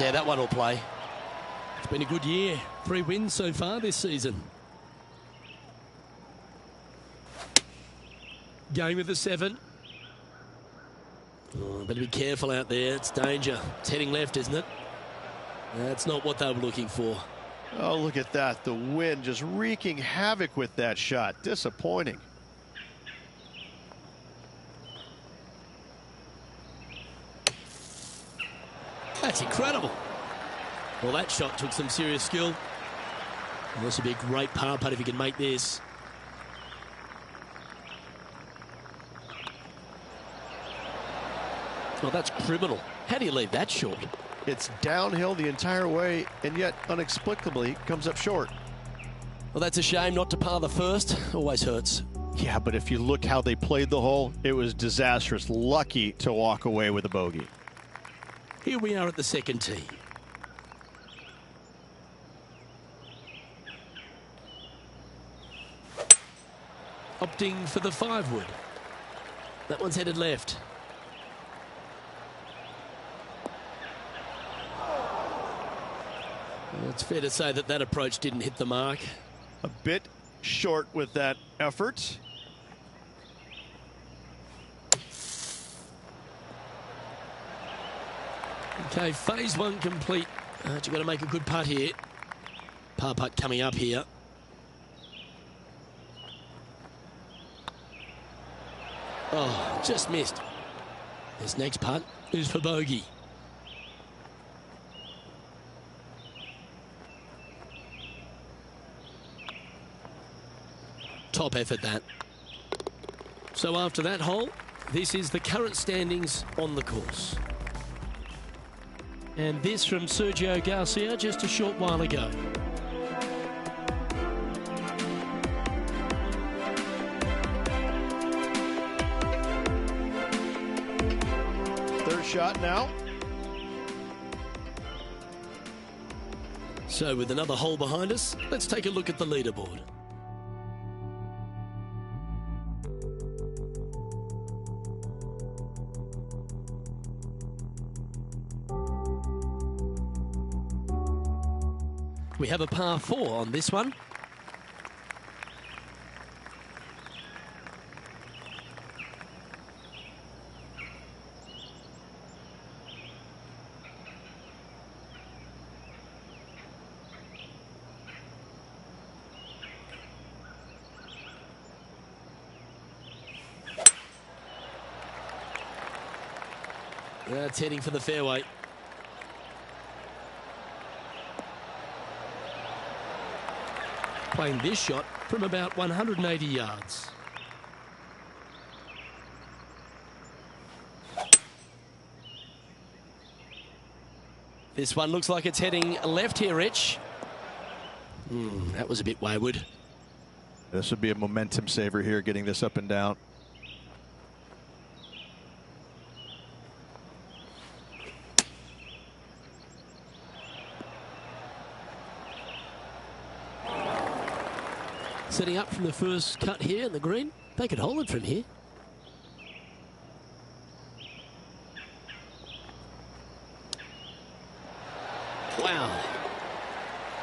Yeah, that one will play. It's been a good year. 3 wins so far this season. Game of the 7. Oh, better be careful out there. It's danger. It's heading left, isn't it? That's not what they were looking for. Oh, look at that. The wind just wreaking havoc with that shot. Disappointing. That's incredible. Well, that shot took some serious skill. And this would be a great par putt if he can make this. Well, that's criminal. How do you leave that short? It's downhill the entire way, and yet inexplicably comes up short. Well, that's a shame not to par the first. Always hurts. Yeah, but if you look how they played the hole, it was disastrous. Lucky to walk away with a bogey. Here we are at the second tee. Opting for the 5-wood. That one's headed left. Well, it's fair to say that that approach didn't hit the mark. A bit short with that effort. Okay, phase 1 complete. You've got to make a good putt here. Par putt coming up here. Oh, just missed. This next putt is for bogey. Top effort, that. So after that hole, this is the current standings on the course. And this from Sergio Garcia just a short while ago. Third shot now. So with another hole behind us, let's take a look at the leaderboard. We have a par 4 on this one. That's heading for the fairway. Playing this shot from about 180 yards. This one looks like it's heading left here, Rich. That was a bit wayward. This would be a momentum saver here, getting this up and down. Setting up from the first cut here in the green. They could hold it from here. Wow.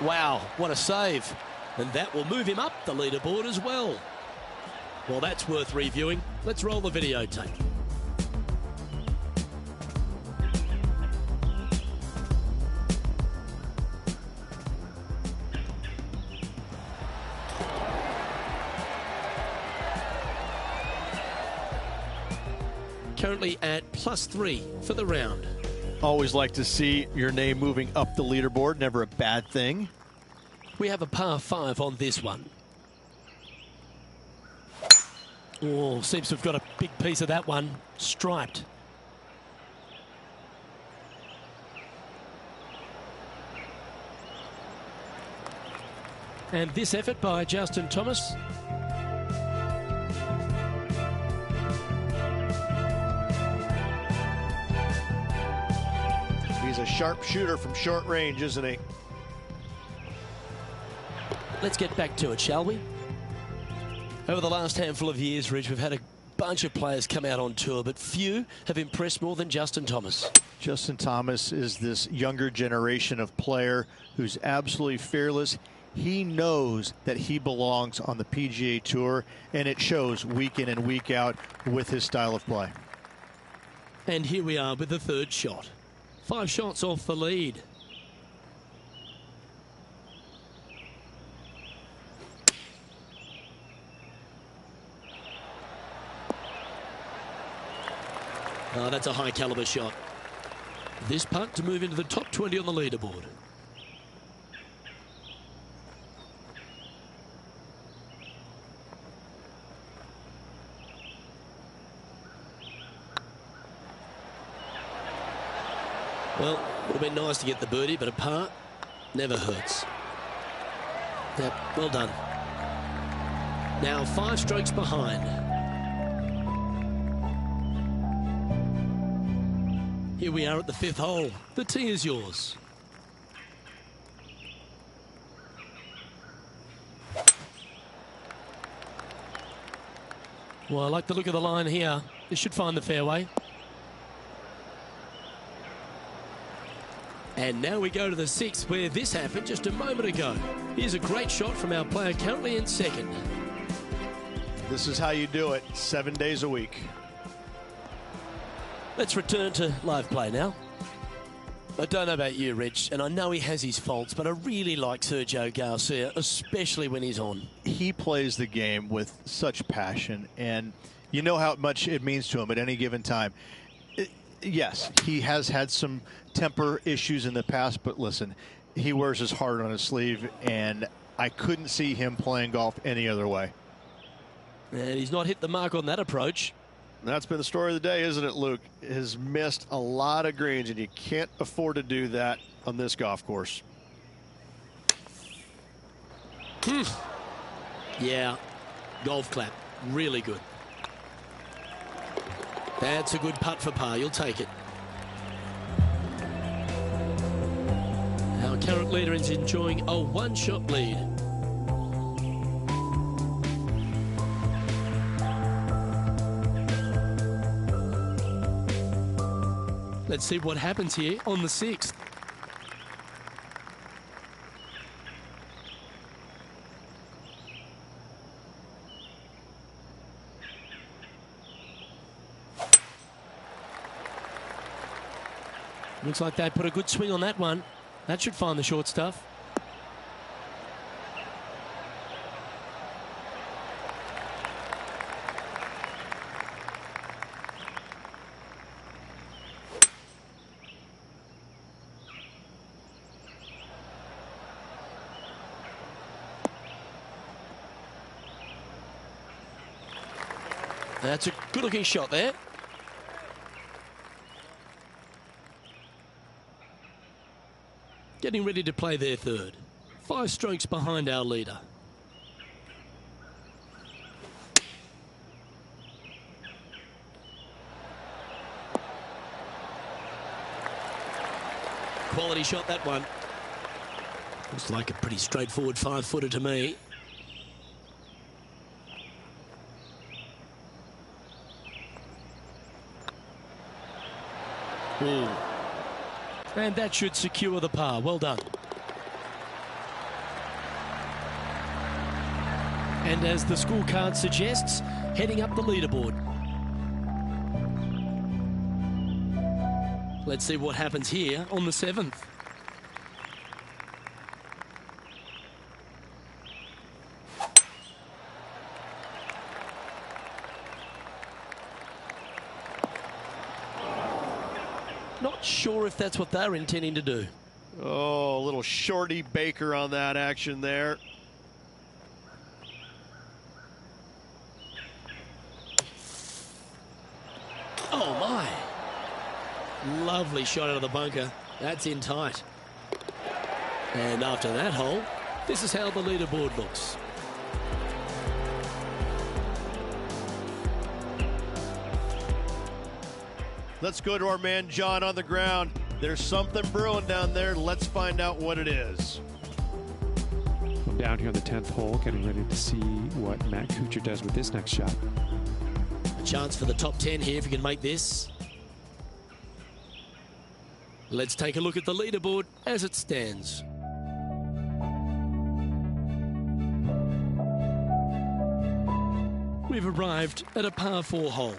Wow, what a save. And that will move him up the leaderboard as well. Well, that's worth reviewing. Let's roll the videotape. Currently at +3 for the round. Always like to see your name moving up the leaderboard. Never a bad thing. We have a par 5 on this one. Oh, seems to have got a big piece of that one. Striped. And this effort by Justin Thomas. He's a sharp shooter from short range, isn't he? Let's get back to it, shall we? Over the last handful of years, Rich, we've had a bunch of players come out on tour, but few have impressed more than Justin Thomas. Justin Thomas is this younger generation of player who's absolutely fearless. He knows that he belongs on the PGA Tour, and it shows week in and week out with his style of play. And here we are with the third shot. 5 shots off the lead. Oh, that's a high caliber shot. This putt to move into the top 20 on the leaderboard. Well, would have been nice to get the birdie, but a par never hurts. Yep, well done. Now 5 strokes behind. Here we are at the 5th hole. The tee is yours. Well, I like the look of the line here. This should find the fairway. And now we go to the 6th, where this happened just a moment ago. Here's a great shot from our player currently in 2nd. This is how you do it, 7 days a week. Let's return to live play now. I don't know about you, Rich, and I know he has his faults, but I really like Sergio Garcia, especially when he's on. He plays the game with such passion, and you know how much it means to him at any given time. Yes, he has had some temper issues in the past, but listen, he wears his heart on his sleeve, and I couldn't see him playing golf any other way. And he's not hit the mark on that approach. That's been the story of the day, isn't it, Luke? Has missed a lot of greens, and you can't afford to do that on this golf course. Yeah, golf clap, really good. That's a good putt for par. You'll take it. Our current leader is enjoying a 1-shot lead. Let's see what happens here on the 6th. Looks like they put a good swing on that one. That should find the short stuff. That's a good-looking shot there. Getting ready to play their third. 5 strokes behind our leader. Quality shot, that one. Looks like a pretty straightforward 5-footer to me. Ooh. And that should secure the par. Well done. And as the scorecard suggests, heading up the leaderboard. Let's see what happens here on the 7th. Not sure if that's what they're intending to do. Oh, a little shorty Baker on that action there. Oh, my. Lovely shot out of the bunker. That's in tight. And after that hole, this is how the leaderboard looks. Let's go to our man John on the ground. There's something brewing down there. Let's find out what it is. I'm down here on the 10th hole, getting ready to see what Matt Kuchar does with this next shot. A chance for the top 10 here if you can make this. Let's take a look at the leaderboard as it stands. We've arrived at a par 4 hole.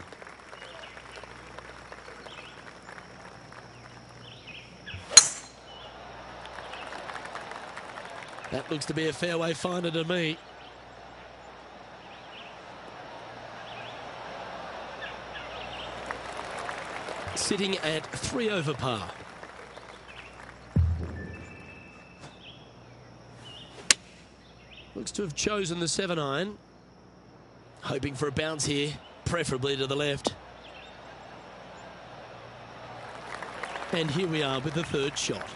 That looks to be a fairway finder to me. Sitting at 3 over par. Looks to have chosen the 7-iron. Hoping for a bounce here, preferably to the left. And here we are with the third shot.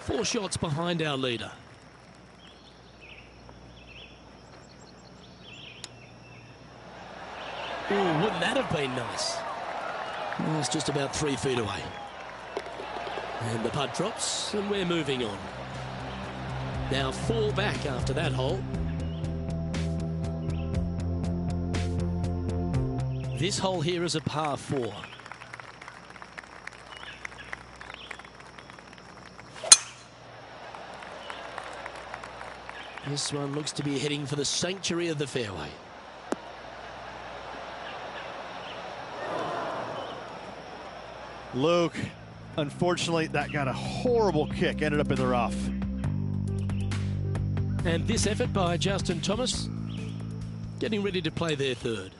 4 shots behind our leader. Oh, wouldn't that have been nice? Well, it's just about 3 feet away. And the putt drops, and we're moving on. Now 4 back after that hole. This hole here is a par 4. This one looks to be heading for the sanctuary of the fairway. Luke, unfortunately, that got a horrible kick, ended up in the rough. And this effort by Justin Thomas, getting ready to play their third.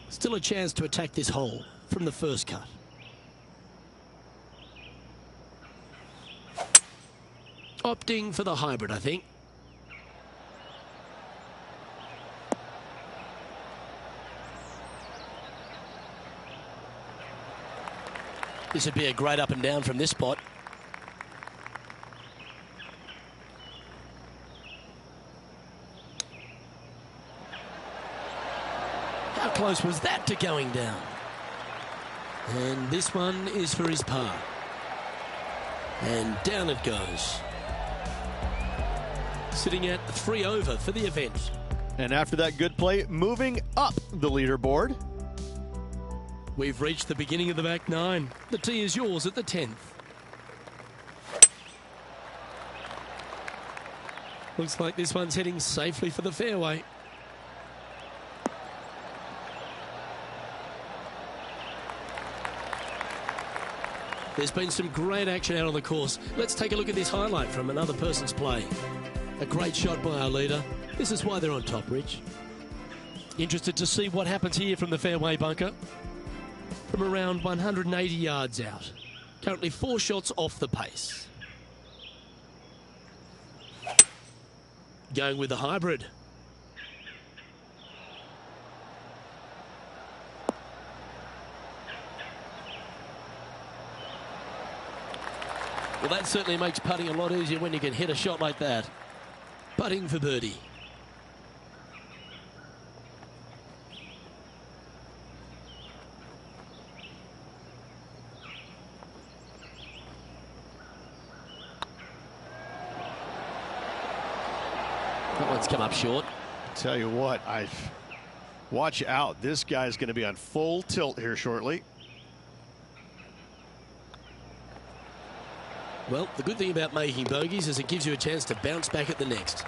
Still a chance to attack this hole from the first cut. Opting for the hybrid, I think. This would be a great up and down from this spot. How close was that to going down? And this one is for his par. And down it goes. Sitting at 3 over for the event. And after that good play, moving up the leaderboard. We've reached the beginning of the back 9. The tee is yours at the 10th. Looks like this one's heading safely for the fairway. There's been some great action out on the course. Let's take a look at this highlight from another person's play. A great shot by our leader. This is why they're on top, Rich. Interested to see what happens here from the fairway bunker. From around 180 yards out. Currently 4 shots off the pace. Going with the hybrid. Well, that certainly makes putting a lot easier when you can hit a shot like that. Putting for birdie. That one's come up short. Tell you what, watch out. This guy's going to be on full tilt here shortly. Well, the good thing about making bogeys is it gives you a chance to bounce back at the next.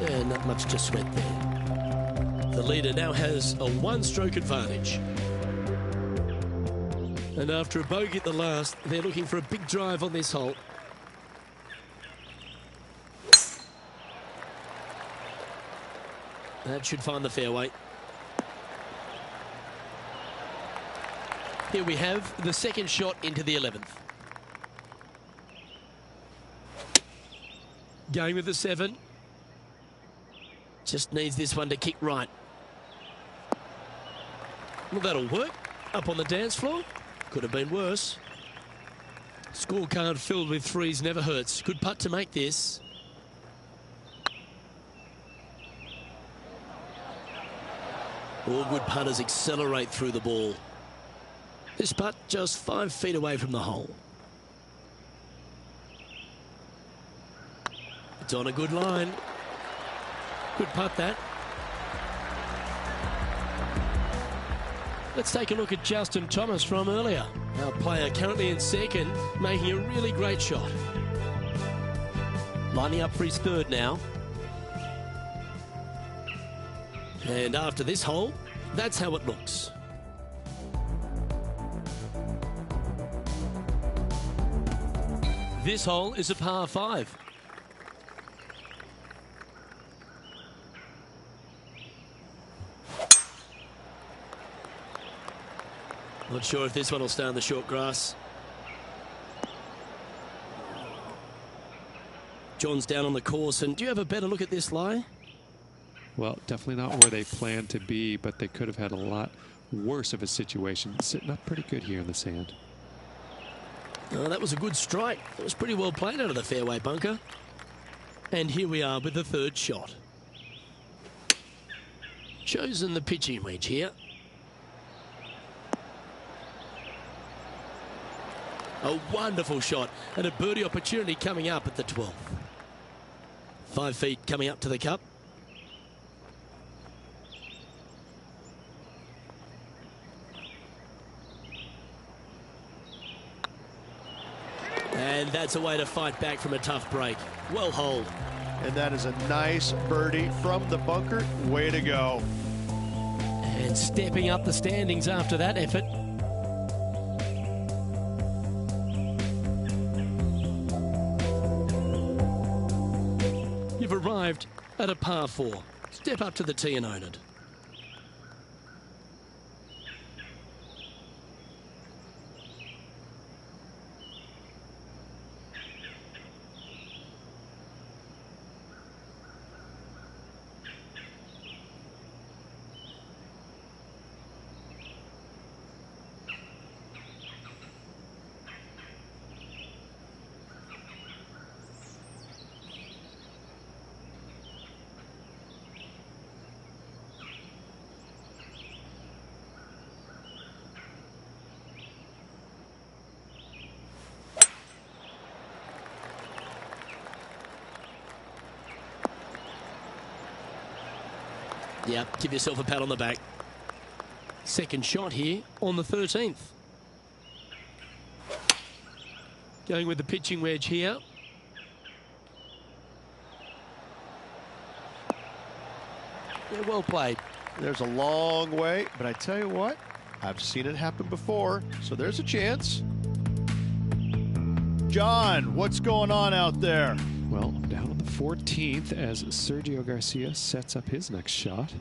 Yeah, not much to sweat there. The leader now has a 1-stroke advantage. And after a bogey at the last, they're looking for a big drive on this hole. That should find the fairway. Here we have the second shot into the 11th. Going with the 7. Just needs this one to kick right. Well, that'll work. Up on the dance floor. Could have been worse. Scorecard filled with 3s never hurts. Good putt to make this. All good putters accelerate through the ball. This putt just 5 feet away from the hole. It's on a good line. Good putt that. Let's take a look at Justin Thomas from earlier. Our player currently in second, making a really great shot. Lining up for his third now. And after this hole, that's how it looks. This hole is a par 5. Not sure if this one will stay on the short grass. John's down on the course, and do you have a better look at this lie? Well, definitely not where they planned to be, but they could have had a lot worse of a situation. Sitting up pretty good here in the sand. Oh, that was a good strike. It was pretty well played out of the fairway bunker. And here we are with the third shot. Chosen the pitching wedge here. A wonderful shot and a birdie opportunity coming up at the 12th. 5 feet coming up to the cup. And that's a way to fight back from a tough break. Well holed. And that is a nice birdie from the bunker. Way to go. And stepping up the standings after that effort. You've arrived at a par 4. Step up to the tee and own it. Yeah, give yourself a pat on the back. Second shot here on the 13th. Going with the pitching wedge here. Yeah, well played. There's a long way, but I tell you what, I've seen it happen before, so there's a chance. John, what's going on out there? Well, down on the 14th as Sergio Garcia sets up his next shot.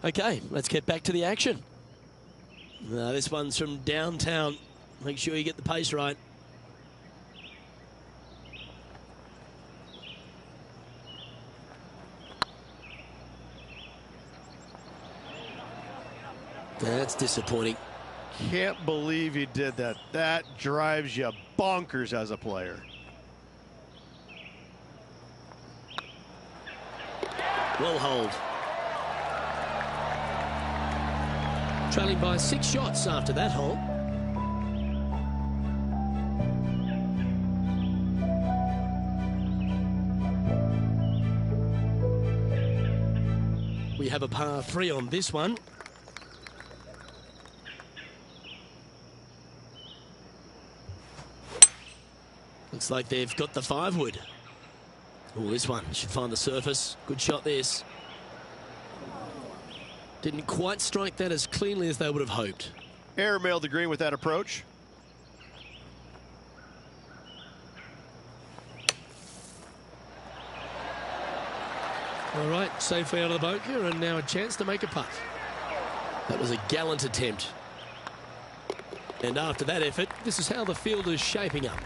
Okay, let's get back to the action. This one's from downtown. Make sure you get the pace right. That's disappointing. Can't believe he did that. That drives you bonkers as a player. Well hold. Trailing by 6 shots after that hole. We have a par 3 on this one. Looks like they've got the 5-wood. Oh, this one should find the surface. Good shot this. Didn't quite strike that as cleanly as they would have hoped. Airmailed the green with that approach. All right, safely out of the bunker, and now a chance to make a putt. That was a gallant attempt. And after that effort, this is how the field is shaping up.